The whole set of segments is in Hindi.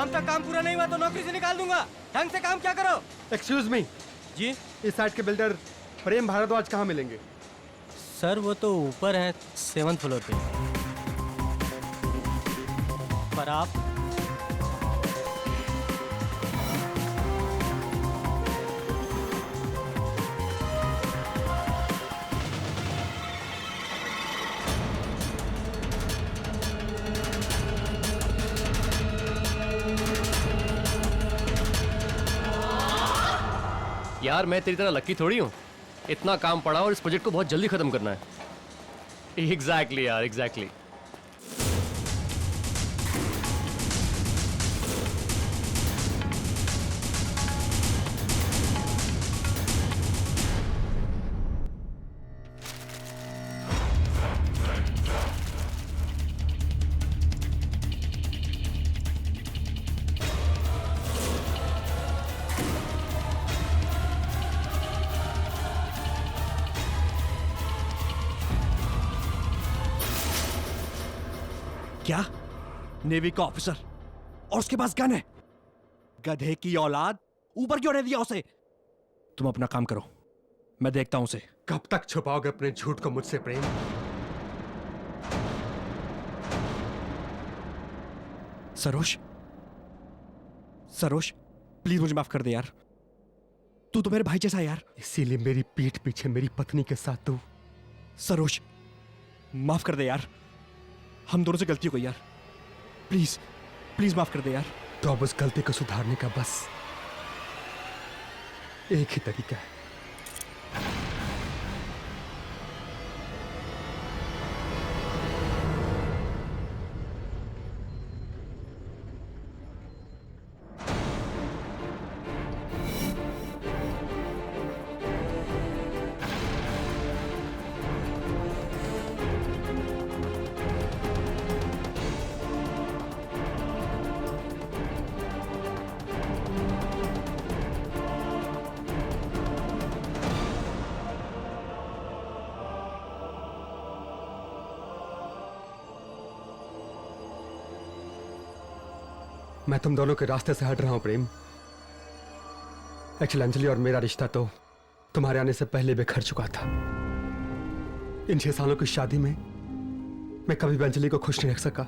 शाम तक काम पूरा नहीं हुआ तो नौकरी से निकाल दूंगा। ढंग से काम क्या करो। एक्सक्यूज मी जी इस साइड के बिल्डर प्रेम भारद्वाज कहाँ मिलेंगे? सर वो तो ऊपर है 7th फ्लोर पे। पर आप यार मैं तेरी तरह लकी थोड़ी हूँ। इतना काम पड़ा और इस प्रोजेक्ट को बहुत जल्दी खत्म करना है। एग्जैक्टली यार, एग्जैक्टली। क्या? नेवी का ऑफिसर और उसके पास गन है? गधे की औलाद, ऊपर क्यों नहीं दिया उसे? तुम अपना काम करो, मैं देखता हूं उसे। कब तक छुपाओगे अपने झूठ को मुझसे प्रेम? सरोज, सरोज प्लीज मुझे माफ कर दे यार। तू तो मेरे भाई जैसा है यार। इसीलिए मेरी पीठ पीछे मेरी पत्नी के साथ तू। सरोज माफ कर दे यार, हम दोनों से गलती हो गई यार। प्लीज प्लीज माफ कर दे यार। तो अब उस गलती को सुधारने का बस एक ही तरीका है। मैं तुम दोनों के रास्ते से हट रहा हूं प्रेम। एक्चुअली अंजलि और मेरा रिश्ता तो तुम्हारे आने से पहले बिखर चुका था। इन 6 सालों की शादी में मैं कभी भी अंजलि को खुश नहीं रख सका।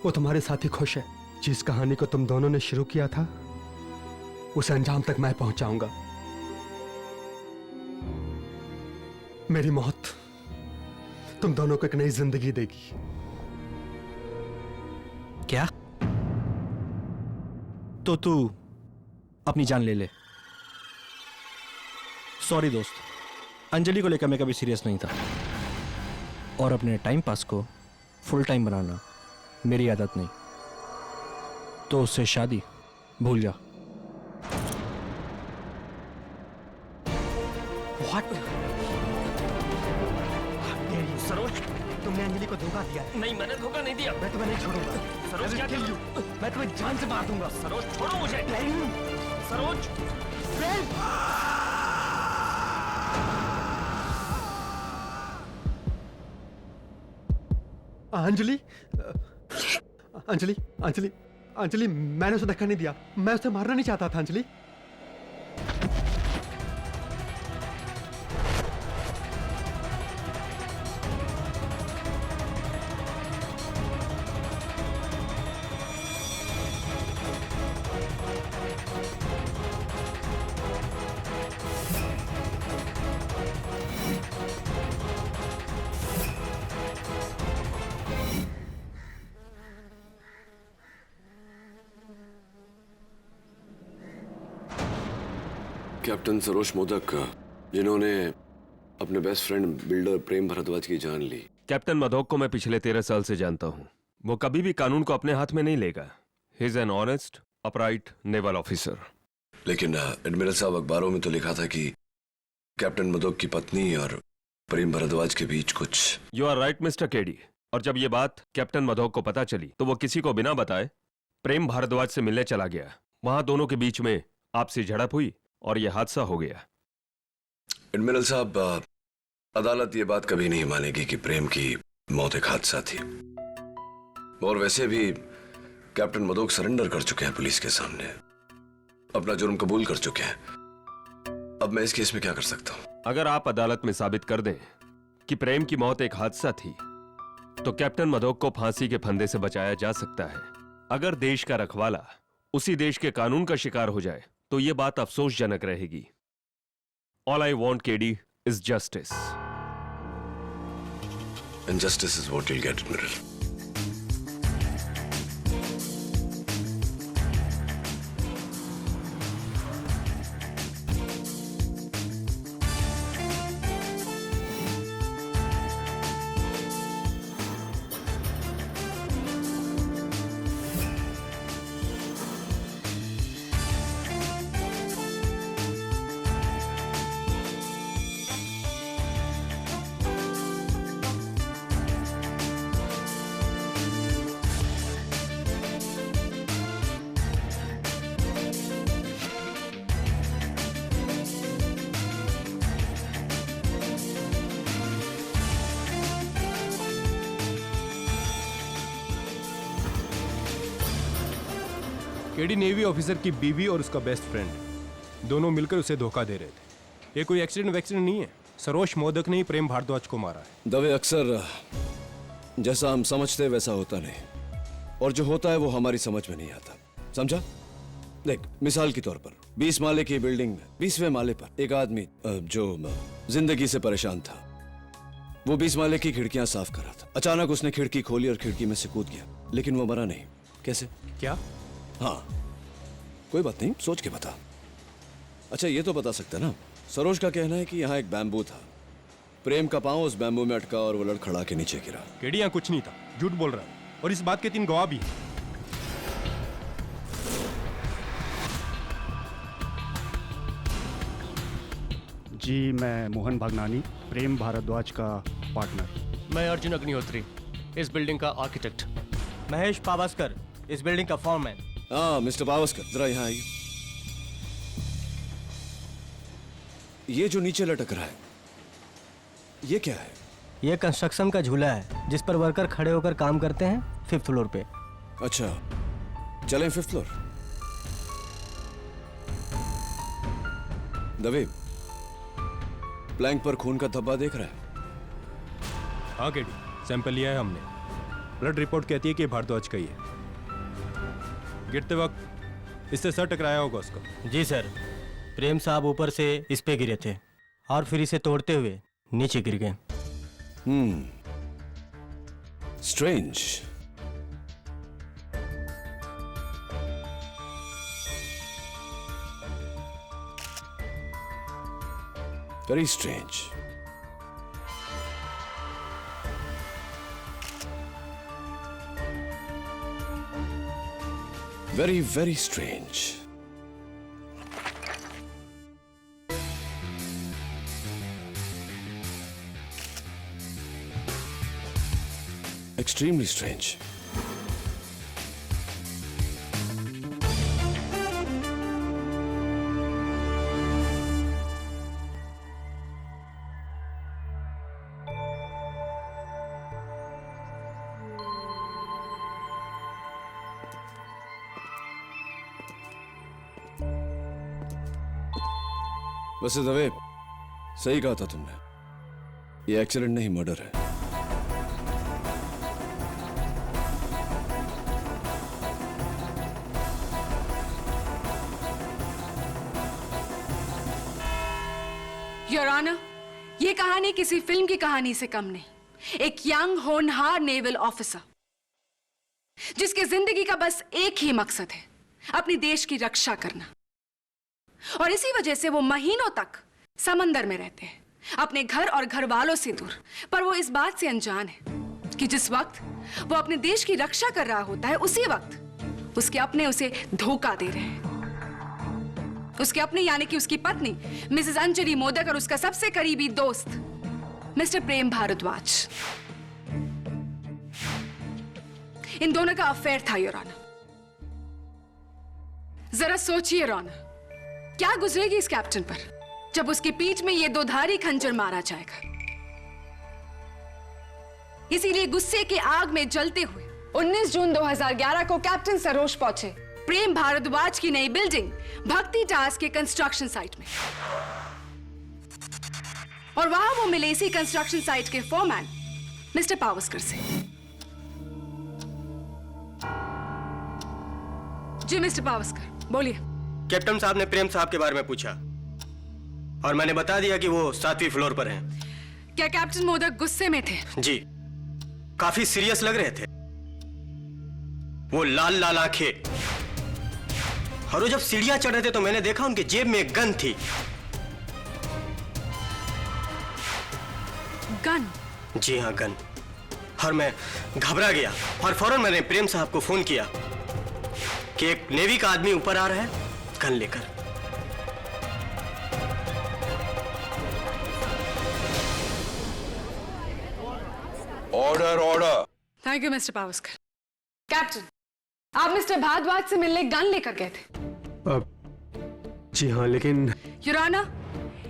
वो तुम्हारे साथ ही खुश है। जिस कहानी को तुम दोनों ने शुरू किया था उसे अंजाम तक मैं पहुंचाऊंगा। मेरी मौत तुम दोनों को एक नई जिंदगी देगी। क्या? तो तू अपनी जान ले ले। सॉरी दोस्त, अंजलि को लेकर मैं कभी सीरियस नहीं था, और अपने टाइम पास को फुल टाइम बनाना मेरी आदत नहीं। तो उससे शादी भूल जा। What? सरोज तुमने अंजलि को धोखा दिया। नहीं, मैंने धोखा नहीं दिया। मैं तुम्हें नहीं छोड़ूंगा। सरोज क्या किल यू। मैं तुम्हें जान से मार दूंगा। सरोज छोड़ो मुझे। सरोज अंजलि अंजलि अंजलि अंजलि मैंने उसे धक्का नहीं दिया। मैं उसे मारना नहीं चाहता था अंजलि। कैप्टन सरोज मोदक, जिन्होंने अपने बेस्ट फ्रेंड बिल्डर प्रेम भारद्वाज की जान ली। कैप्टन मधोक को मैं पिछले 13 साल से जानता हूं। वो कभी भी कानून को अपने हाथ में नहीं लेगा। He is an honest upright naval officer. लेकिन एडमिरल साहब, अखबारों में तो लिखा था कि कैप्टन मधोक की पत्नी और प्रेम भारद्वाज के बीच कुछ। You are right mister KD. और जब ये बात कैप्टन मधोक को पता चली तो वो किसी को बिना बताए प्रेम भारद्वाज से मिलने चला गया। वहां दोनों के बीच में आपसी झड़प हुई और यह हादसा हो गया। एडमिरल साहब, अदालत ये बात कभी नहीं मानेगी कि प्रेम की मौत एक हादसा थी। और वैसे भी कैप्टन मदोक सरेंडर कर चुके हैं पुलिस के सामने, अपना जुर्म कबूल कर चुके हैं। अब मैं इस केस में क्या कर सकता हूं? अगर आप अदालत में साबित कर दें कि प्रेम की मौत एक हादसा थी, तो कैप्टन मदोक को फांसी के फंदे से बचाया जा सकता है। अगर देश का रखवाला उसी देश के कानून का शिकार हो जाए तो यह बात अफसोसजनक रहेगी। All I want KD is justice. And justice is what you'll get, Admiral. KD navy officer की बीवी और उसका बेस्ट फ्रेंड, दोनों मिलकर उसे धोखा दे रहे थे। ये कोई एक्सीडेंट वैक्सीडेंट नहीं है। सरोज मोदक ने ही प्रेम भारद्वाज को मारा है। दवे अक्सर जैसा हम समझते वैसा होता नहीं, और जो होता है वो हमारी समझ में नहीं आता, समझा? देख, मिसाल के तौर पर 20 माले की बिल्डिंग में 20वें माले पर एक आदमी जो जिंदगी से परेशान था, वो 20 माले की खिड़कियां साफ कर रहा था। अचानक उसने खिड़की खोली और खिड़की में से कूद गया, लेकिन वो मरा नहीं। कैसे? क्या? हाँ, कोई बात नहीं, सोच के बता। अच्छा, ये तो बता सकता ना, सरोज का कहना है कि यहाँ एक बैम्बू था, प्रेम का पांव उस बैम्बू में अटका और वो लड़खड़ा के नीचे गिरा। केडी यहाँ कुछ नहीं था, झूठ बोल रहा है, और इस बात के 3 गवाह भी हैं। जी, मैं मोहन भागनानी, प्रेम भारद्वाज का पार्टनर। मैं अर्जुन अग्निहोत्री, इस बिल्डिंग का आर्किटेक्ट। महेश पावस्कर, इस बिल्डिंग का फॉरमैन। हाँ, मिस्टर पावस्कर, जरा यहाँ आइए। ये जो नीचे लटक रहा है, ये क्या है? ये कंस्ट्रक्शन का झूला है जिस पर वर्कर खड़े होकर काम करते हैं 5th फ्लोर पे। अच्छा, चलें 5th फ्लोर। दवे, प्लैंक पर खून का धब्बा देख रहा है? हाँ केडी, सैंपल लिया है हमने। ब्लड रिपोर्ट कहती है कि भारद्वाज का ही है। गिरते वक्त इससे सर टकराया होगा उसका। जी सर, प्रेम साहब ऊपर से इस पे गिरे थे और फिर इसे तोड़ते हुए नीचे गिर गए। Strange. Very strange. Very, very strange. Extremely strange. वैसे दवे, सही कहा था तुमने, ये एक्सीडेंट नहीं, मर्डर है। योर ऑनर, ये कहानी किसी फिल्म की कहानी से कम नहीं। एक यंग होनहार नेवल ऑफिसर जिसकी जिंदगी का बस एक ही मकसद है, अपनी देश की रक्षा करना, और इसी वजह से वो महीनों तक समंदर में रहते हैं, अपने घर और घर वालों से दूर। पर वो इस बात से अनजान है कि जिस वक्त वो अपने देश की रक्षा कर रहा होता है, उसी वक्त उसके अपने उसे धोखा दे रहे हैं। उसके अपने यानी कि उसकी पत्नी मिसेस अंजलि मोदक और उसका सबसे करीबी दोस्त मिस्टर प्रेम भारद्वाज, इन दोनों का अफेयर था योर ऑनर। जरा सोचिए योर ऑनर, क्या गुजरेगी इस कैप्टन पर जब उसकी पीठ में ये 2-धारी खंजर मारा जाएगा। इसीलिए गुस्से की आग में जलते हुए 19 जून 2011 को कैप्टन सरोज पहुंचे प्रेम भारद्वाज की नई बिल्डिंग भक्ति टावर्स के कंस्ट्रक्शन साइट में, और वहां वो मिले इसी कंस्ट्रक्शन साइट के फोरमैन मिस्टर पावस्कर से। जी मिस्टर पावस्कर, बोलिए। कैप्टन साहब ने प्रेम साहब के बारे में पूछा और मैंने बता दिया कि वो 7वीं फ्लोर पर हैं। क्या कैप्टन मोदक गुस्से में थे? जी, काफी सीरियस लग रहे थे। वो लाल लाल आंखें, और वो जब सीढ़ियां चढ़ रहे थे तो मैंने देखा उनके जेब में एक गन थी। गन? जी हाँ, गन। और मैं घबरा गया और फौरन मैंने प्रेम साहब को फोन किया कि एक नेवी का आदमी ऊपर आ रहा है गन लेकर। Order order. Thank you mister Pawaskar. Captain, आप मिस्टर भारद्वाज से मिलने गन लेकर गए थे? जी हाँ, लेकिन योर ऑनर,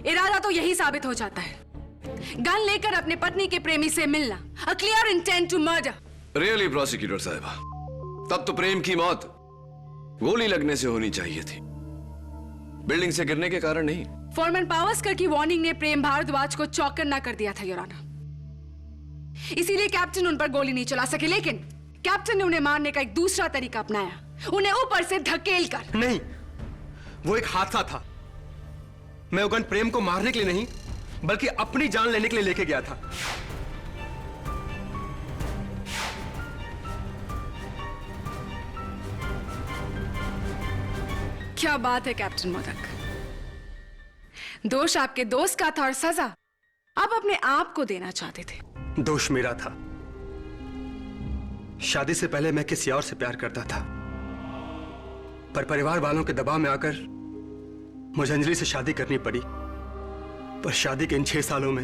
इरादा तो यही साबित हो जाता है। गन लेकर अपने पत्नी के प्रेमी से मिलना, a clear intent to murder. Really prosecutor साहबा, तब तो प्रेम की मौत गोली लगने से होनी चाहिए थी, बिल्डिंग से गिरने के कारण नहीं। फोरमैन पावस्कर की वार्निंग ने प्रेम भारद्वाज को चौकन्ना कर दिया था योर ऑनर, इसीलिए कैप्टन उन पर गोली नहीं चला सके। लेकिन कैप्टन ने उन्हें मारने का एक दूसरा तरीका अपनाया, उन्हें ऊपर से धकेल कर। नहीं, वो एक हादसा था। मैं वो गन प्रेम को मारने के लिए नहीं बल्कि अपनी जान लेने के लिए लेके गया था। क्या बात है कैप्टन मोदक, दोष आपके दोस्त का था और सजा आप अपने आप को देना चाहते थे। दोष मेरा था। शादी से पहले मैं किसी और से प्यार करता था, पर परिवार वालों के दबाव में आकर मुझे अंजलि से शादी करनी पड़ी। पर शादी के इन 6 सालों में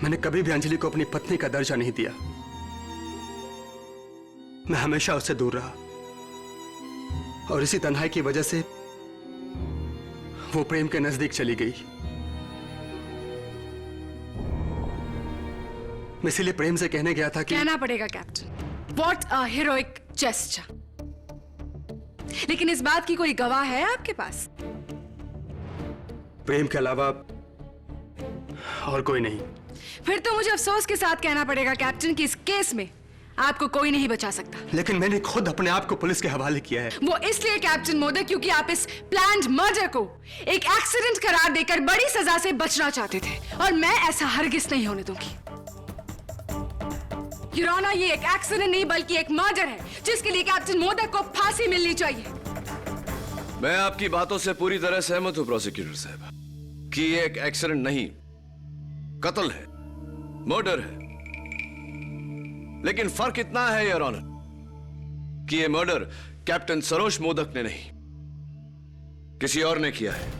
मैंने कभी भी अंजलि को अपनी पत्नी का दर्जा नहीं दिया। मैं हमेशा उससे दूर रहा और इसी तन्हाई की वजह से वो प्रेम के नजदीक चली गई। मैं इसीलिए प्रेम से कहने गया था कि कहना पड़ेगा captain, what a heroic gesture. लेकिन इस बात की कोई गवाह है आपके पास? प्रेम के अलावा और कोई नहीं। फिर तो मुझे अफसोस के साथ कहना पड़ेगा कैप्टन कि इस केस में आपको कोई नहीं बचा सकता। लेकिन मैंने खुद अपने आप को पुलिस के हवाले किया है। वो इसलिए कैप्टन मोदक क्योंकि आप इस प्लान्ड मर्डर को एक एक्सीडेंट करार देकर बड़ी सजा से बचना चाहते थे, और मैं ऐसा हरगिज नहीं होने दूंगी। योर ऑनर, ये एक एक्सीडेंट नहीं बल्कि एक मर्डर है जिसके लिए कैप्टन मोदक को फांसी मिलनी चाहिए। मैं आपकी बातों से पूरी तरह सहमत हूं प्रोसिक्यूटर साहब कि ये एक एक्सीडेंट नहीं, कत्ल है, मर्डर है। लेकिन फर्क इतना है योर ऑनर कि ये मर्डर कैप्टन सरोज मोदक ने नहीं, किसी और ने किया है।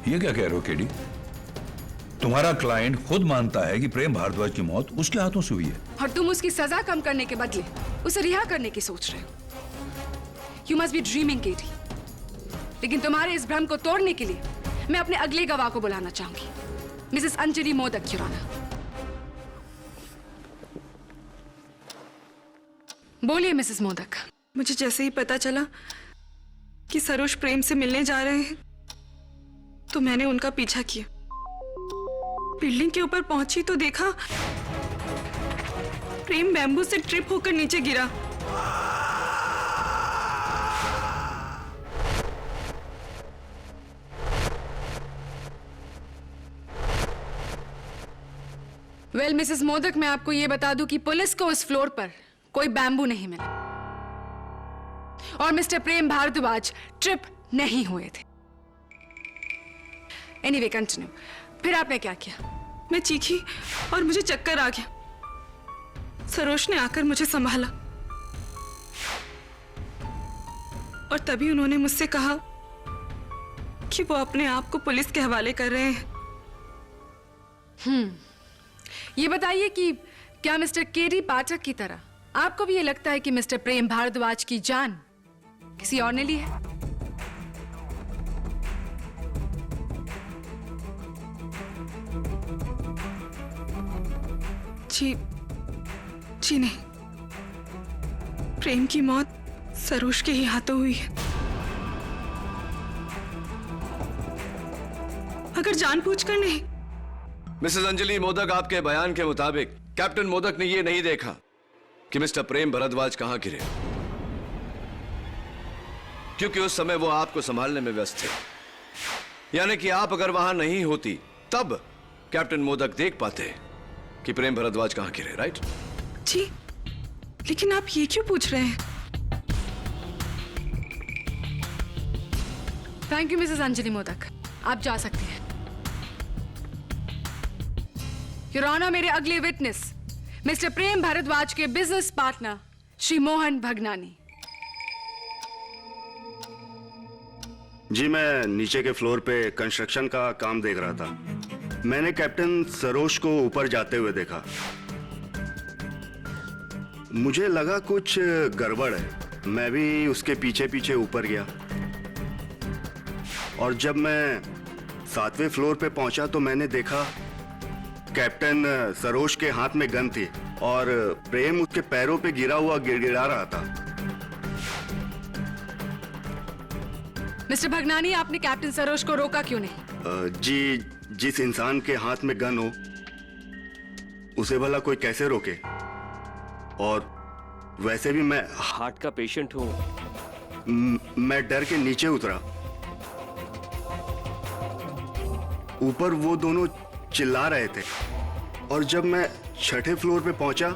ये क्या कह रहे हो केडी? तुम्हारा क्लाइंट खुद मानता है कि प्रेम भारद्वाज की मौत उसके हाथों से हुई है, और तुम उसकी सजा कम करने के बदले उसे रिहा करने की सोच रहे हो। You must be dreaming KD. लेकिन तुम्हारे इस भ्रम को तोड़ने के लिए मैं अपने अगले गवाह को बुलाना चाहूंगी, Mrs Anjali Modak your honour. बोलिए मिसेस मोदक। मुझे जैसे ही पता चला कि सरोज प्रेम से मिलने जा रहे हैं तो मैंने उनका पीछा किया। बिल्डिंग के ऊपर पहुंची तो देखा प्रेम बैम्बू से ट्रिप होकर नीचे गिरा। वेल मिसेस मोदक, मैं आपको यह बता दूं कि पुलिस को उस फ्लोर पर कोई बैम्बू नहीं मिला और मिस्टर प्रेम भारद्वाज ट्रिप नहीं हुए थे। Anyway continue. फिर आपने क्या किया? मैं चीखी और मुझे चक्कर आ गया। सरोज ने आकर मुझे संभाला और तभी उन्होंने मुझसे कहा कि वो अपने आप को पुलिस के हवाले कर रहे हैं। ये बताइए कि क्या मिस्टर केडी पाठक की तरह आपको भी ये लगता है कि मिस्टर प्रेम भारद्वाज की जान किसी और ने ली है? जी जी नहीं, प्रेम की मौत सरोज के ही हाथों हुई है। अगर जानबूझकर नहीं। मिसेस अंजलि मोदक, आपके बयान के मुताबिक कैप्टन मोदक ने यह नहीं देखा कि मिस्टर प्रेम भारद्वाज कहां गिरे, क्योंकि उस समय वो आपको संभालने में व्यस्त थे। यानी कि आप अगर वहां नहीं होती तब कैप्टन मोदक देख पाते कि प्रेम भारद्वाज कहां गिरे, राइट? जी, लेकिन आप ये क्यों पूछ रहे हैं? Thank you Mrs Anjali modak, आप जा सकती हैं। योर ऑनर, मेरे अगले विटनेस मिस्टर प्रेम भारद्वाज के बिजनेस पार्टनर श्री मोहन भगनानी। जी, मैं नीचे के फ्लोर पे कंस्ट्रक्शन का काम देख रहा था। मैंने कैप्टन सरोज को ऊपर जाते हुए देखा। मुझे लगा कुछ गड़बड़ है। मैं भी उसके पीछे पीछे ऊपर गया और जब मैं 7वें फ्लोर पे पहुंचा तो मैंने देखा कैप्टन सरोज के हाथ में गन थी और प्रेम उसके पैरों पे गिरा हुआ गिड़गिड़ा रहा था। मिस्टर भगनानी, आपने कैप्टन सरोज को रोका क्यों नहीं? जी, जिस इंसान के हाथ में गन हो उसे भला कोई कैसे रोके? और वैसे भी मैं हार्ट का पेशेंट हूं। मैं डर के नीचे उतरा। ऊपर वो दोनों चिल्ला रहे थे और जब मैं 6ठे फ्लोर पे पहुंचा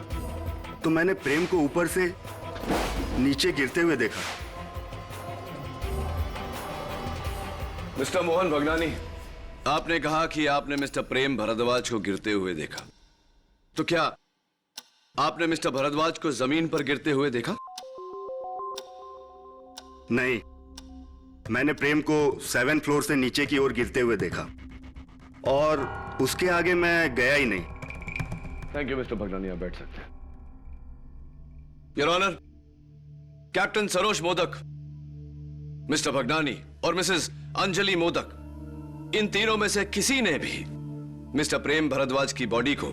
तो मैंने प्रेम को ऊपर से नीचे गिरते हुए देखा। मिस्टर मोहन भगनानी, आपने कहा कि आपने मिस्टर प्रेम भारद्वाज को गिरते हुए देखा, तो क्या आपने मिस्टर भारद्वाज को जमीन पर गिरते हुए देखा? नहीं, मैंने प्रेम को 7 फ्लोर से नीचे की ओर गिरते हुए देखा और उसके आगे मैं गया ही नहीं। थैंक यू मिस्टर भगनानी, आप बैठ सकते हैं। Your honour, captain Saroj Modak, mister Bhagnani और मिसेस अंजलि मोदक, इन तीनों में से किसी ने भी मिस्टर प्रेम भारद्वाज की बॉडी को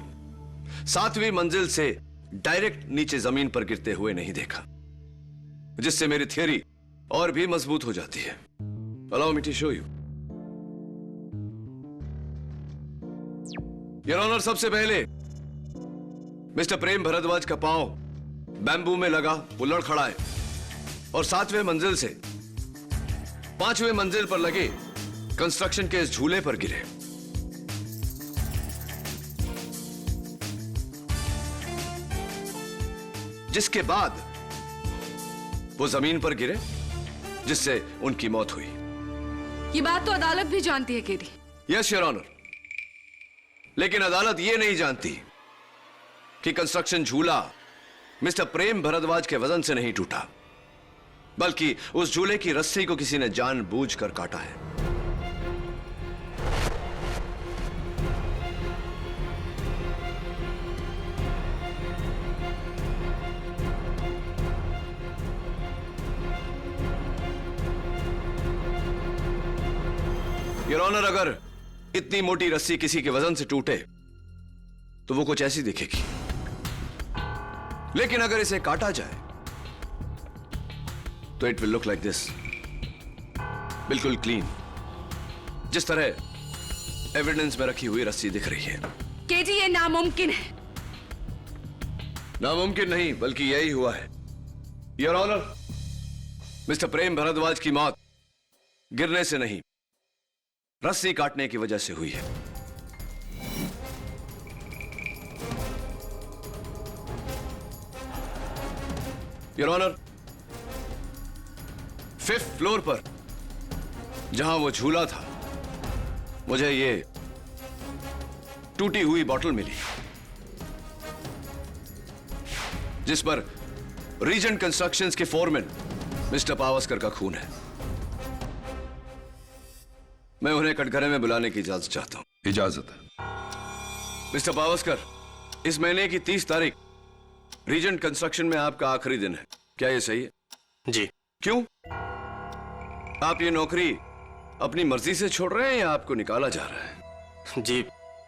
7वीं मंजिल से डायरेक्ट नीचे जमीन पर गिरते हुए नहीं देखा, जिससे मेरी थियरी और भी मजबूत हो जाती है। Allow me to show you. Your honour, सबसे पहले मिस्टर प्रेम भारद्वाज का पांव बैम्बू में लगा, वो लड़ खड़ा है और 7वें मंजिल से 5वें मंजिल पर लगे कंस्ट्रक्शन के इस झूले पर गिरे। जिसके बाद वो जमीन पर गिरे, जिससे उनकी मौत हुई। ये बात तो अदालत भी जानती है केडी। यस योर ऑनर, लेकिन अदालत ये नहीं जानती कि कंस्ट्रक्शन झूला मिस्टर प्रेम भारद्वाज के वजन से नहीं टूटा, बल्कि उस झूले की रस्सी को किसी ने जानबूझकर काटा है। योर ऑनर, अगर इतनी मोटी रस्सी किसी के वजन से टूटे तो वो कुछ ऐसी दिखेगी, लेकिन अगर इसे काटा जाए तो it will look like this, बिल्कुल क्लीन, जिस तरह एविडेंस में रखी हुई रस्सी दिख रही है। केजी, ये नामुमकिन है। नामुमकिन नहीं, बल्कि यही हुआ है। योर ऑनर, मिस्टर प्रेम भारद्वाज की मौत गिरने से नहीं, रस्सी काटने की वजह से हुई है। योर ऑनर, 5th फ्लोर पर जहां वो झूला था, मुझे ये टूटी हुई बॉटल मिली, जिस पर रीजेंट कंस्ट्रक्शंस के फोरमैन मिस्टर पावस्कर का खून है। मैं उन्हें कटघरे में बुलाने की इजाजत चाहता हूं। इजाजत है। मिस्टर पावस्कर, इस महीने की 30 तारीख रीजेंट कंस्ट्रक्शन में आपका आखिरी दिन है, क्या यह सही है? जी। क्यों? आप ये नौकरी अपनी मर्जी से छोड़ रहे हैं या आपको निकाला जा रहा है? जी,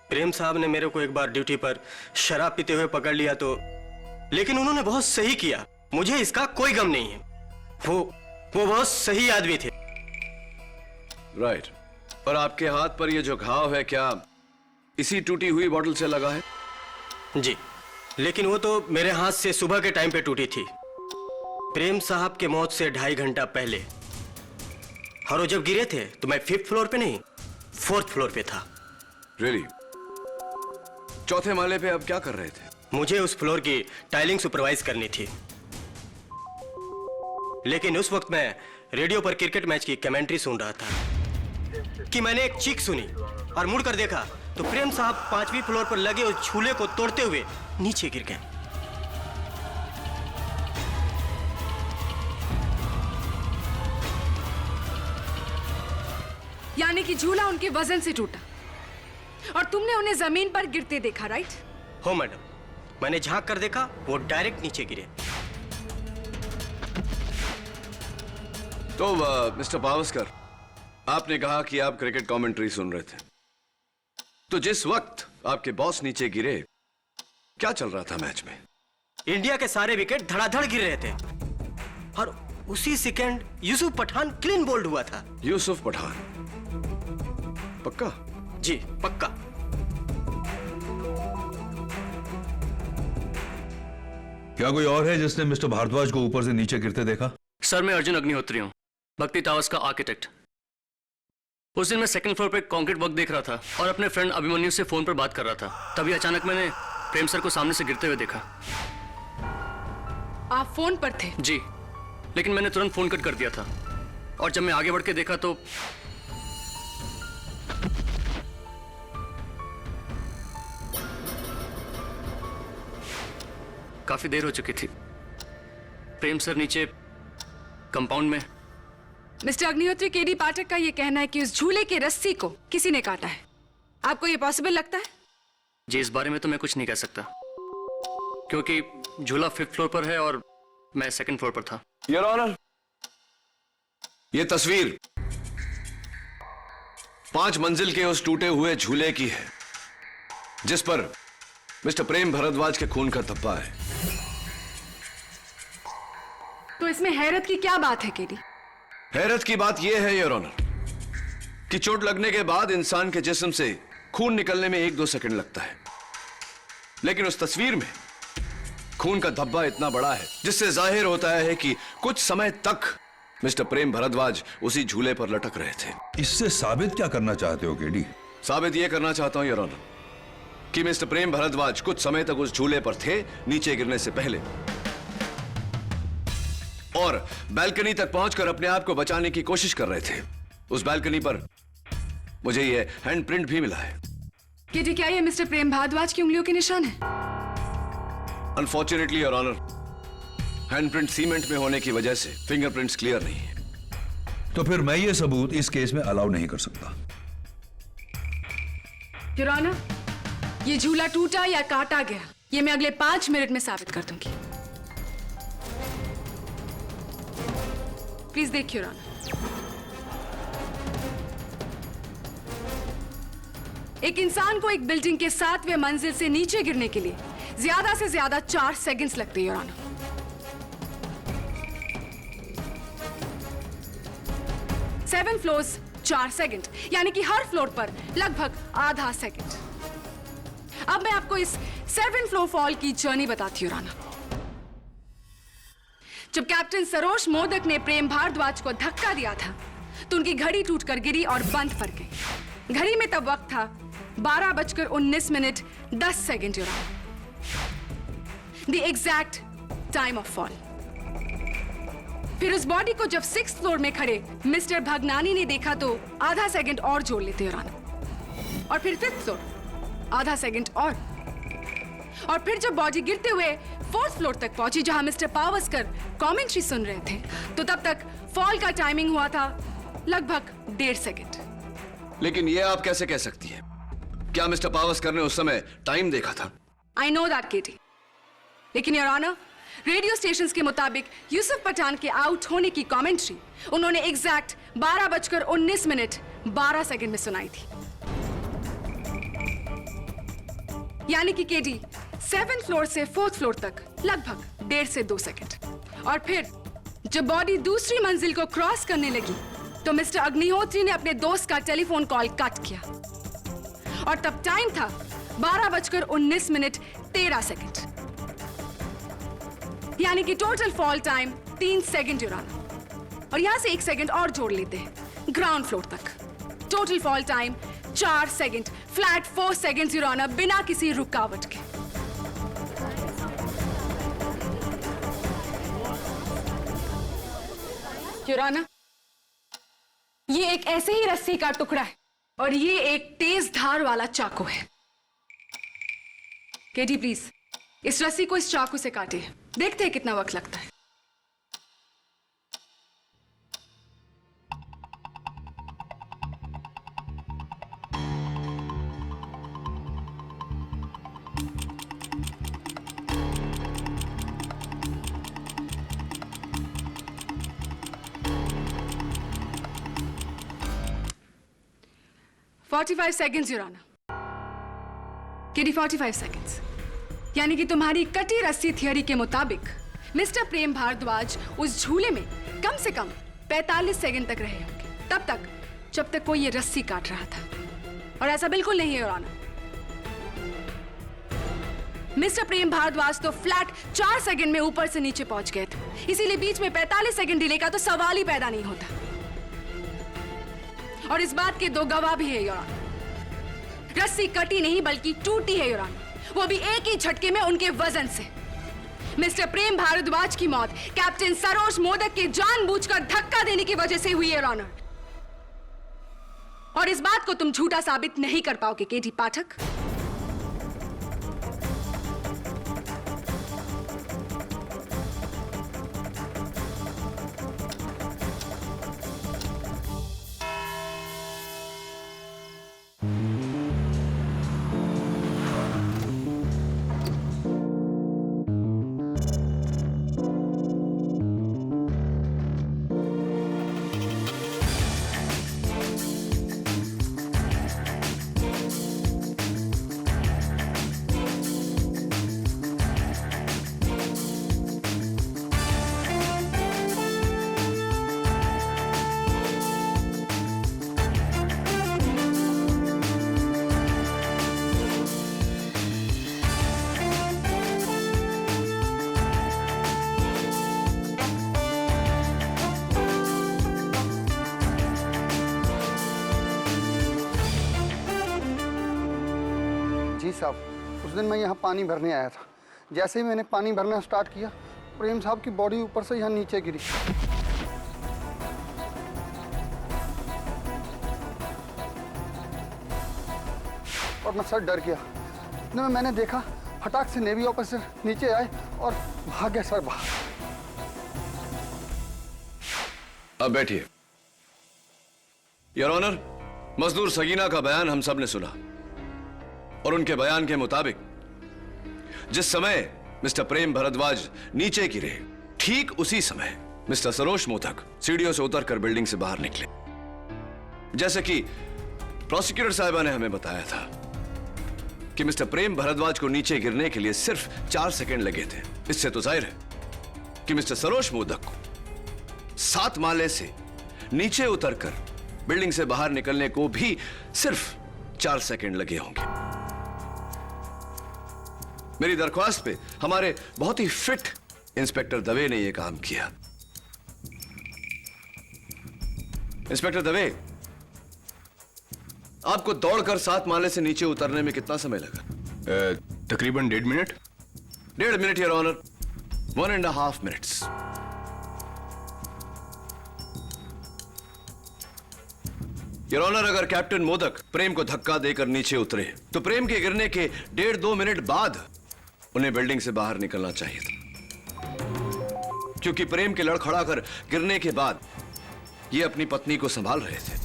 प्रेम साहब ने मेरे को एक बार ड्यूटी पर शराब पीते हुए पकड़ लिया तो, लेकिन उन्होंने बहुत सही किया। मुझे इसका कोई गम नहीं है। वो बहुत सही आदमी थे। राइट। और आपके हाथ पर ये जो घाव है, क्या इसी टूटी हुई बोतल से लगा है? जी, लेकिन वो तो मेरे हाथ से सुबह के टाइम पे टूटी थी, प्रेम साहब के मौत से 2.5 घंटा पहले। और वो जब गिरे थे तो मैं 5th फ्लोर पे नहीं, 4th फ्लोर पे था। रियली? चौथे माले पे आप क्या कर रहे थे? मुझे उस फ्लोर की टाइलिंग सुपरवाइज करनी थी, लेकिन उस वक्त मैं रेडियो पर क्रिकेट मैच की कमेंट्री सुन रहा था कि मैंने एक चीख सुनी और मुड़कर देखा तो प्रेम साहब 5वीं फ्लोर पर लगे उस झूले को तोड़ते हुए नीचे गिर गए। यानी कि झूला उनके वजन से टूटा और तुमने उन्हें जमीन पर गिरते देखा, राइट? हो मैडम, मैंने झांक कर देखा, वो डायरेक्ट नीचे गिरे। तो मिस्टर पावस्कर, आपने कहा कि आप क्रिकेट कमेंट्री सुन रहे थे, तो जिस वक्त आपके बॉस नीचे गिरे, क्या चल रहा था मैच में? इंडिया के सारे विकेट धड़ाधड़ गिर रहे थे और उसी second Yusuf Pathan clean bold हुआ था। यूसुफ पठान? पक्का? जी पक्का। क्या कोई और है जिसने मिस्टर भारद्वाज को ऊपर से नीचे गिरते देखा? सर, मैं अर्जुन अग्निहोत्री हूँ, भक्ति टावर्स का आर्किटेक्ट। उस दिन मैं 2nd फ्लोर पे कंक्रीट वर्क देख रहा था और अपने फ्रेंड अभिमन्यु से फोन पर बात कर रहा था। तभी अचानक मैंने प्रेम सर को सामने से गिरते हुए देखा। आप फोन पर थे? जी, लेकिन मैंने तुरंत फोन कट कर दिया था और जब मैं आगे बढ़ के देखा तो काफी देर हो चुकी थी। प्रेम सर नीचे कंपाउंड में। मिस्टर अग्निहोत्री, केडी पाठक का यह कहना है कि उस झूले की रस्सी को किसी ने काटा है। आपको यह पॉसिबल लगता है? जी, इस बारे में तो मैं कुछ नहीं कह सकता क्योंकि झूला 5th फ्लोर पर है और मैं 2nd फ्लोर पर था। योर ऑनर, यह तस्वीर 5 मंजिल के उस टूटे हुए झूले की है जिस पर मिस्टर प्रेम भारद्वाज के खून का धब्बा है। तो इसमें हैरत की क्या बात है केडी? हैरत की बात यह है योर ऑनर कि चोट लगने के बाद इंसान के जिस्म से खून निकलने में 1-2 सेकंड लगता है, लेकिन उस तस्वीर में खून का धब्बा इतना बड़ा है जिससे जाहिर होता है कि कुछ समय तक मिस्टर प्रेम भारद्वाज उसी झूले पर लटक रहे थे। इससे साबित क्या करना चाहते हो केडी? साबित यह करना चाहता हूं योर ऑनर कि मिस्टर प्रेम भारद्वाज कुछ समय तक उस झूले पर थे नीचे गिरने से पहले, और बैल्कनी तक पहुंचकर अपने आप को बचाने की कोशिश कर रहे थे। उस बैल्कनी पर मुझे यह हैंडप्रिंट भी मिला है। केडी, क्या ये मिस्टर प्रेम भारद्वाज की उंगलियों के निशान है? Unfortunately your honour, handprint cement में होने की वजह से फिंगरप्रिंट्स क्लियर नहीं है। तो फिर मैं ये सबूत इस केस में अलाउ नहीं कर सकता। योर ऑनर, ये झूला टूटा या काटा गया, ये मैं अगले 5 मिनट में साबित कर दूंगी। प्लीज देखिए योर ऑनर। एक इंसान को एक बिल्डिंग के 7वें मंजिल से नीचे गिरने के लिए ज्यादा से ज्यादा 4 सेकंड्स लगते हैं your honour. Seven floors 4 second, यानी कि हर फ्लोर पर लगभग आधा सेकंड। अब मैं आपको इस 7 फ्लोर फॉल की जर्नी बताती हूँ राना। जब कैप्टन सरोज मोदक ने प्रेम भारद्वाज को धक्का दिया था तो उनकी घड़ी टूटकर गिरी और बंद पड़ गई। घड़ी में तब वक्त था 12:19:10 your honour, the exact time of fall. फिर उस बॉडी को जब 6th फ्लोर में खड़े मिस्टर भगनानी ने देखा तो आधा सेकंड और जोड़ लेते योर ऑनर, और फिर 5th फ्लोर आधा सेकंड और फिर जब बॉडी गिरते हुए 4th फ्लोर तक पहुंची जहां मिस्टर पावस्कर कमेंट्री सुन रहे थे तो तब तक फॉल का टाइमिंग हुआ था लगभग 1.5 सेकंड। लेकिन ये आप कैसे कह सकती हैं? क्या मिस्टर पावस्कर ने उस समय टाइम देखा था? आई नो दैट केटी, लेकिन योर ऑनर रेडियो स्टेशंस के मुताबिक यूसुफ पठान के आउट होने की कमेंट्री उन्होंने एग्जैक्ट 12:19:12 में सुनाई थी। यानी कि केडी 7th फ्लोर से 4th फ्लोर तक लगभग 1.5 से 2 सेकंड। और फिर जब बॉडी दूसरी मंजिल को क्रॉस करने लगी तो मिस्टर अग्निहोत्री ने अपने दोस्त का टेलीफोन कॉल कट किया और तब टाइम था 12:19 यानी कि total fall time 3 second your honour. और यहां से 1 सेकंड और जोड़ लेते हैं ग्राउंड फ्लोर तक। Total fall time 4 second, flat 4 second your honour, बिना किसी रुकावट के। योर ऑनर, ये एक ऐसे ही रस्सी का टुकड़ा है और ये एक तेज धार वाला चाकू है। केडी प्लीज इस रस्सी को इस चाकू से काटे, देखते हैं कितना वक्त लगता है। "45 seconds, Your Honor." KD 45 seconds। यानी कि तुम्हारी कटी रस्सी थियरी के मुताबिक मिस्टर प्रेम भारद्वाज उस झूले में कम से कम 45 सेकंड तक रहे होंगे, तब तक जब तक कोई ये रस्सी काट रहा था। और ऐसा बिल्कुल नहीं है योर ऑनर। मिस्टर प्रेम भारद्वाज तो फ्लैट 4 सेकंड में ऊपर से नीचे पहुंच गए थे, इसीलिए बीच में 45 सेकंड डिले का तो सवाल ही पैदा नहीं होता। और इस बात के 2 गवाह भी है योर ऑनर। रस्सी कटी नहीं बल्कि टूटी है योर ऑनर, वो भी एक ही झटके में उनके वजन से। मिस्टर प्रेम भारद्वाज की मौत कैप्टन सरोज मोदक के जानबूझकर धक्का देने की वजह से हुई है योर ऑनर। और इस बात को तुम झूठा साबित नहीं कर पाओगे केडी पाठक। जी साहब, उस दिन मैं यहाँ पानी भरने आया था। जैसे ही मैंने पानी भरना स्टार्ट किया, प्रेम साहब की बॉडी ऊपर से यहाँ नीचे गिरी। और मैं सर डर गया। इतने में मैंने देखा फटाक से नेवी ऑफिसर नीचे आए और भाग गए सर बाहर। अब बैठिए। योर ऑनर, मजदूर सगीना का बयान हम सब ने सुना और उनके बयान के मुताबिक जिस समय मिस्टर प्रेम भारद्वाज नीचे गिरे, ठीक उसी समय मिस्टर सरोज मोदक सीढ़ियों से उतरकर बिल्डिंग से बाहर निकले। जैसे कि प्रोसिक्यूटर साहिबा ने हमें बताया था कि मिस्टर प्रेम भारद्वाज को नीचे गिरने के लिए सिर्फ 4 सेकंड लगे थे। इससे तो जाहिर है कि मिस्टर सरोज मोदक को 7 माले से नीचे उतरकर बिल्डिंग से बाहर निकलने को भी सिर्फ 4 सेकंड लगे होंगे। मेरी दरख्वास्त पे हमारे बहुत ही फिट इंस्पेक्टर दवे ने यह काम किया। इंस्पेक्टर दवे, आपको दौड़कर 7 माले से नीचे उतरने में कितना समय लगा? तकरीबन 1.5 minute. 1.5 minute your honour, 1.5 minutes. Your honour, अगर कैप्टन मोदक प्रेम को धक्का देकर नीचे उतरे तो प्रेम के गिरने के 1.5-2 मिनट बाद उन्हें बिल्डिंग से बाहर निकलना चाहिए था, क्योंकि प्रेम के लड़खड़ाकर गिरने के बाद ये अपनी पत्नी को संभाल रहे थे।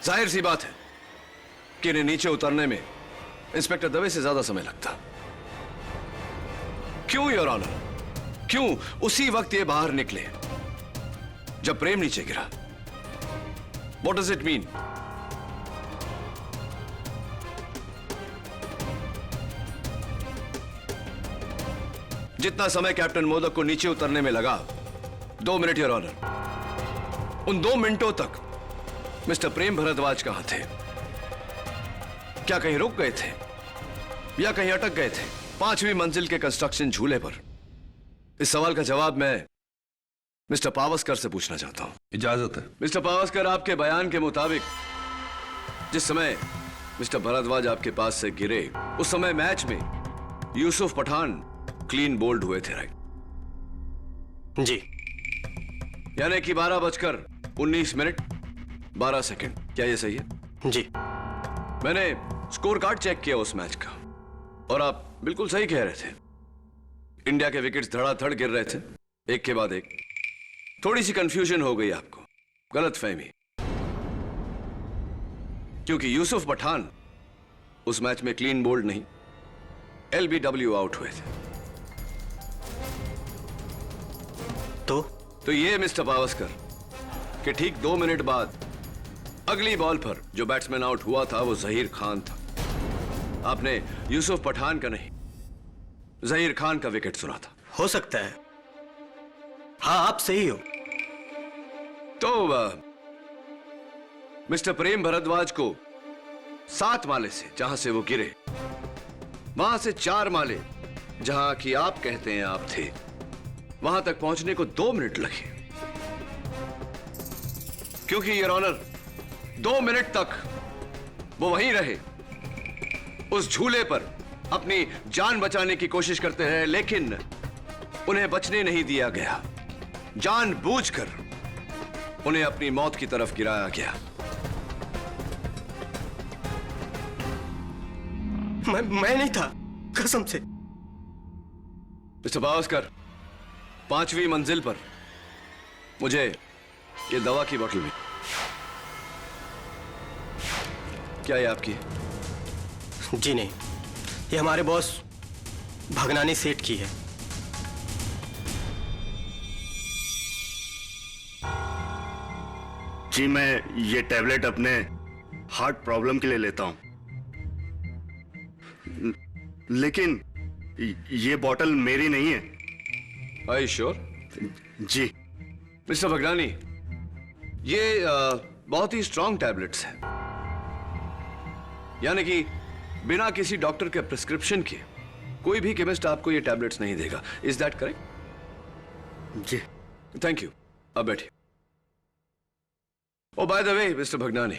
जाहिर सी बात है कि इन्हें नीचे उतरने में इंस्पेक्टर दवे से ज्यादा समय लगता। क्यों योर ऑनर? क्यों उसी वक्त ये बाहर निकले जब प्रेम नीचे गिरा? What does it mean? जितना समय कैप्टन मोदक को नीचे उतरने में लगा, 2 मिनट योर ऑनर, उन 2 मिनटों तक मिस्टर प्रेम भारद्वाज कहां थे? क्या कहीं रुक गए थे या कहीं अटक गए थे 5वीं मंजिल के कंस्ट्रक्शन झूले पर? इस सवाल का जवाब मैं मिस्टर पावस्कर से पूछना चाहता हूं। इजाजत है। मिस्टर पावस्कर, आपके बयान के मुताबिक जिस समय मिस्टर भारद्वाज आपके पास से गिरे, उस समय मैच में यूसुफ पठान क्लीन बोल्ड हुए थे, राइट? जी। यानी कि 12:19 12 सेकंड, क्या ये सही है? जी। मैंने स्कोर कार्ड चेक किया उस मैच का, और आप बिल्कुल सही कह रहे थे। इंडिया के विकेट्स धड़ाधड़ गिर रहे थे, एक के बाद एक। थोड़ी सी कंफ्यूजन हो गई आपको, गलतफहमी, क्योंकि यूसुफ पठान उस मैच में क्लीन बोल्ड नहीं, LBW आउट हुए थे। तो ये मिस्टर पावस्कर कि ठीक 2 मिनट बाद अगली बॉल पर जो बैट्समैन आउट हुआ था वो जहीर खान था। आपने यूसुफ पठान का नहीं, जहीर खान का विकेट सुना था। हो सकता है, हाँ आप सही हो। तो मिस्टर प्रेम भारद्वाज को 7 माले से जहां से वो गिरे, वहां से 4 माले जहां कि आप कहते हैं आप थे, वहां तक पहुंचने को 2 मिनट लगे। क्योंकि योर ऑनर 2 मिनट तक वो वहीं रहे, उस झूले पर अपनी जान बचाने की कोशिश करते रहे, लेकिन उन्हें बचने नहीं दिया गया। जानबूझकर उन्हें अपनी मौत की तरफ गिराया गया। मैं नहीं था, कसम से। मिस्टर पावस्कर, 5वीं मंजिल पर मुझे ये दवा की बोतल मिली। क्या ये आपकी है? जी नहीं, ये हमारे बॉस भगनानी सेठ की है। जी, मैं ये टैबलेट अपने हार्ट प्रॉब्लम के लिए लेता हूं, लेकिन ये बोतल मेरी नहीं है। Are you sure? जी। मिस्टर भगनानी, ये बहुत ही स्ट्रॉन्ग टैबलेट्स हैं, यानी कि बिना किसी डॉक्टर के प्रिस्क्रिप्शन के कोई भी केमिस्ट आपको ये टैबलेट्स नहीं देगा। Is that correct? जी। थैंक यू, अब बैठिए। Oh by the way mister Bhagnani,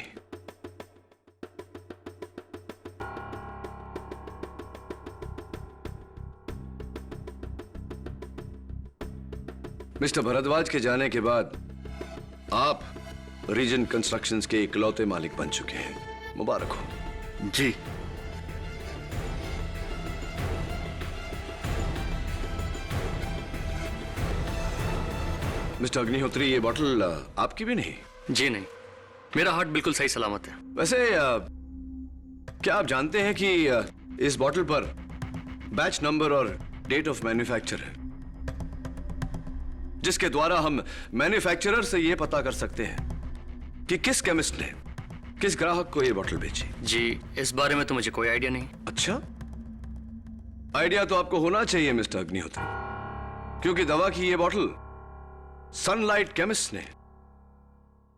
mister Bhardwaj के जाने के बाद आप रीजन कंस्ट्रक्शंस के इकलौते मालिक बन चुके हैं। मुबारक हो। जी। मिस्टर अग्निहोत्री, ये बॉटल आपकी भी नहीं? जी नहीं, मेरा हार्ट बिल्कुल सही सलामत है। वैसे क्या आप जानते हैं कि इस बॉटल पर बैच नंबर और डेट ऑफ मैन्युफैक्चर है, जिसके द्वारा हम मैन्युफैक्चरर से यह पता कर सकते हैं कि किस केमिस्ट ने किस ग्राहक को यह बोतल बेची? जी, इस बारे में तो मुझे कोई आइडिया नहीं। अच्छा, आइडिया तो आपको होना चाहिए मिस्टर अग्निहोत्री, क्योंकि दवा की यह बोतल सनलाइट केमिस्ट ने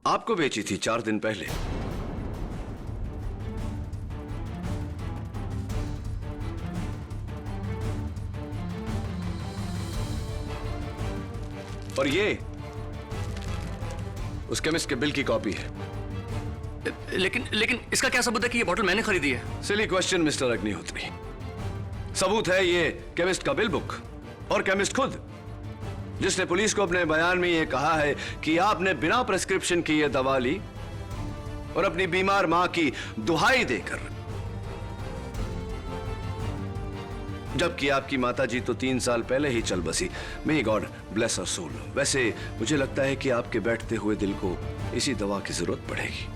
आपको बेची थी 4 दिन पहले। और ये उस केमिस्ट के बिल की कॉपी है। लेकिन इसका क्या सबूत है कि ये बोतल मैंने खरीदी है? Silly question mister Agnihotri. सबूत है ये केमिस्ट का बिल बुक और केमिस्ट खुद, जिसने पुलिस को अपने बयान में ये कहा है कि आपने बिना प्रिस्क्रिप्शन की ये दवा ली और अपनी बीमार मां की दुहाई देकर, जबकि आपकी माताजी तो 3 साल पहले ही चल बसी। मे गॉड ब्लेस हर सोल। वैसे मुझे लगता है कि आपके बैठते हुए दिल को इसी दवा की जरूरत पड़ेगी।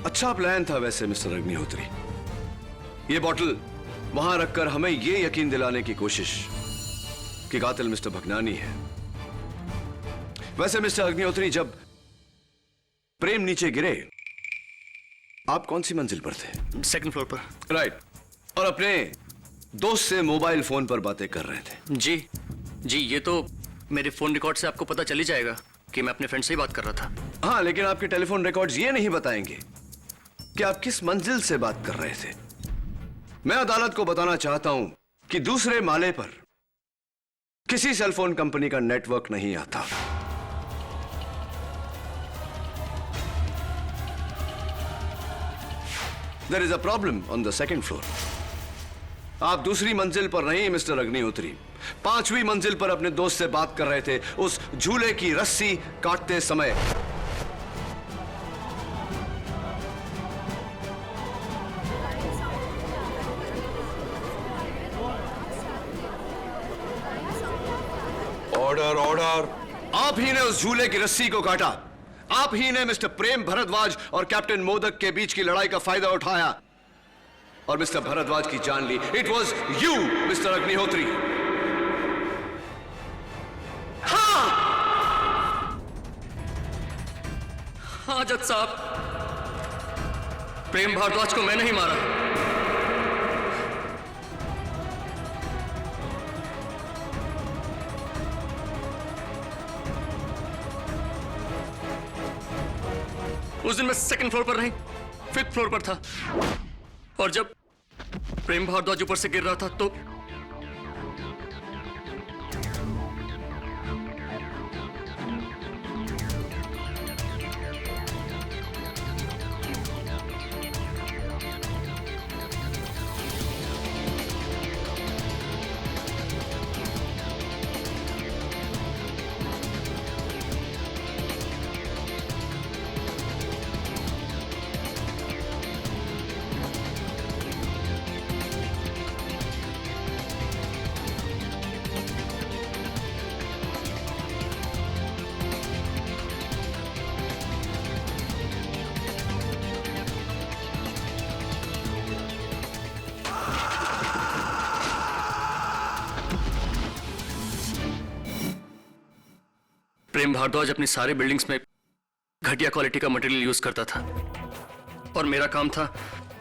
अच्छा प्लान था वैसे मिस्टर अग्निहोत्री, ये बॉटल वहां रखकर हमें यह यकीन दिलाने की कोशिश कि कातिल मिस्टर भगनानी है। वैसे मिस्टर अग्निहोत्री, जब प्रेम नीचे गिरे आप कौन सी मंजिल पर थे? 2nd फ्लोर पर। राइट। और अपने दोस्त से मोबाइल फोन पर बातें कर रहे थे। जी ये तो मेरे फोन रिकॉर्ड से आपको पता चल ही जाएगा कि मैं अपने फ्रेंड से ही बात कर रहा था। हाँ, लेकिन आपके टेलीफोन रिकॉर्ड्स ये नहीं बताएंगे कि आप किस मंजिल से बात कर रहे थे। मैं अदालत को बताना चाहता हूं कि दूसरे माले पर किसी सेलफोन कंपनी का नेटवर्क नहीं आता। There is a problem on the second floor. आप दूसरी मंजिल पर नहीं मिस्टर अग्निहोत्री, 5वीं मंजिल पर अपने दोस्त से बात कर रहे थे उस झूले की रस्सी काटते समय। Order order. आप ही ने उस झूले की रस्सी को काटा। आप ही ने मिस्टर प्रेम भारद्वाज और कैप्टन मोदक के बीच की लड़ाई का फायदा उठाया और मिस्टर भारद्वाज की जान ली। It was you mister Agnihotri. हाँ जज साहब, प्रेम भारद्वाज को मैंने ही मारा। उस दिन मैं सेकंड फ्लोर पर नहीं, 5th फ्लोर पर था और जब प्रेम भारद्वाज ऊपर से गिर रहा था तो प्रेम भारद्वाज अपनी सारे बिल्डिंग्स में घटिया क्वालिटी का मटेरियल यूज करता था और मेरा काम था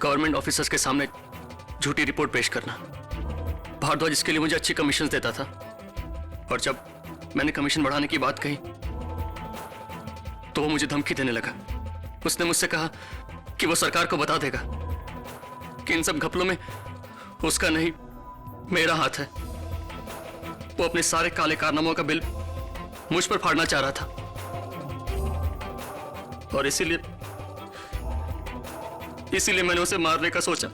गवर्नमेंट ऑफिसर्स के सामने झूठी रिपोर्ट पेश करना। भारद्वाज इसके लिए मुझे अच्छी कमीशन देता था और जब मैंने कमीशन बढ़ाने की बात कही तो वो मुझे धमकी देने लगा। उसने मुझसे कहा कि वो सरकार को बता देगा कि इन सब घपलों में उसका नहीं मेरा हाथ है। वो अपने सारे काले कारनामों का बिल मुझ पर फाड़ना चाह रहा था और इसीलिए मैंने उसे मारने का सोचा।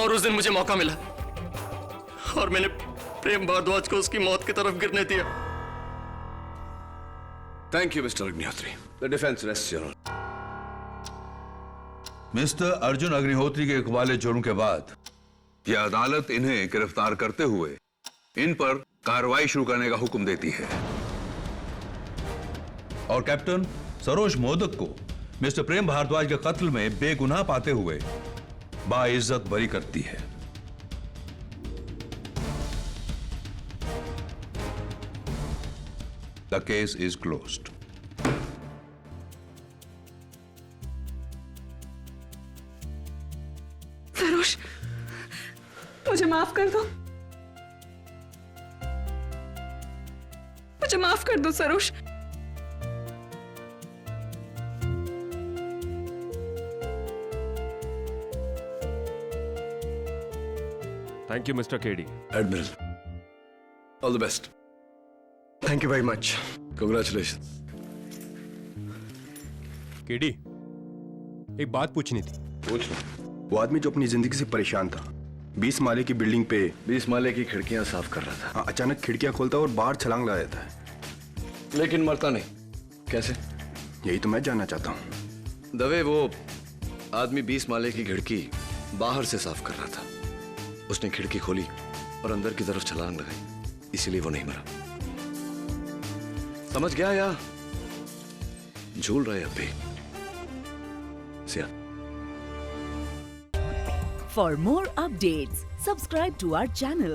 और उस दिन मुझे मौका मिला और मैंने प्रेम भारद्वाज को उसकी मौत की तरफ गिरने दिया। Thank you mister Agnihotri. The defence rests your honour. Mister Arjun Agnihotri के इकबाले जुर्म के बाद यह अदालत इन्हें गिरफ्तार करते हुए इन पर कार्रवाई शुरू करने का हुक्म देती है और कैप्टन सरोज मोदक को मिस्टर प्रेम भारद्वाज के कत्ल में बेगुनाह पाते हुए बाइज्जत बरी करती है। The case is closed. Saroj, मुझे माफ कर दो, मुझे माफ कर दो Saroj. Thank you mister KD. Admiral, all the best. Thank you very much. Congratulation. KD, एक बात पूछनी थी। पूछ लो। वो आदमी जो अपनी जिंदगी से परेशान था, 20 माले की बिल्डिंग पे 20 माले की खिड़कियां साफ कर रहा था। हाँ, अचानक खिड़कियां खोलता है और बाहर छलांग लगा देता है। लेकिन मरता नहीं, कैसे? यही तो मैं जानना चाहता हूँ। दवे, वो आदमी 20 माले की खिड़की बाहर से साफ कर रहा था। उसने खिड़की खोली और अंदर की तरफ छलांग लगाई, इसीलिए वो नहीं मरा। समझ गया या झूल रहे अब भी? Siya. For more updates, subscribe to our channel,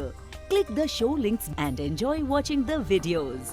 click the show links and enjoy watching the videos.